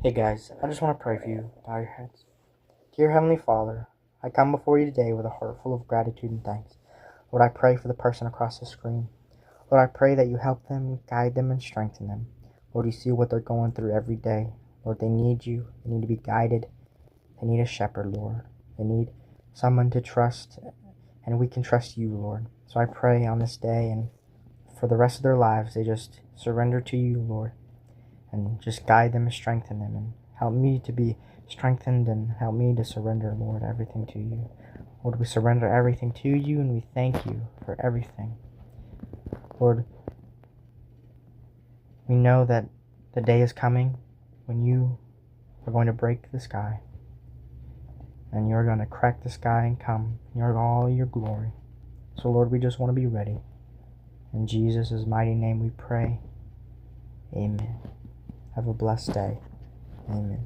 Hey guys, I just want to pray for you. Bow your heads. Dear Heavenly Father, I come before you today with a heart full of gratitude and thanks. Lord, I pray for the person across the screen. Lord, I pray that you help them, guide them, and strengthen them. Lord, you see what they're going through every day. Lord, they need you. They need to be guided. They need a shepherd, Lord. They need someone to trust, and we can trust you, Lord. So I pray on this day and for the rest of their lives, they just surrender to you, Lord, and just guide them and strengthen them and help me to be strengthened and help me to surrender, Lord, everything to you. Lord, we surrender everything to you and we thank you for everything. Lord, we know that the day is coming when you are going to break the sky and you're going to crack the sky and come in all your glory. So Lord, we just want to be ready. In Jesus' mighty name we pray. Amen. Have a blessed day. Amen.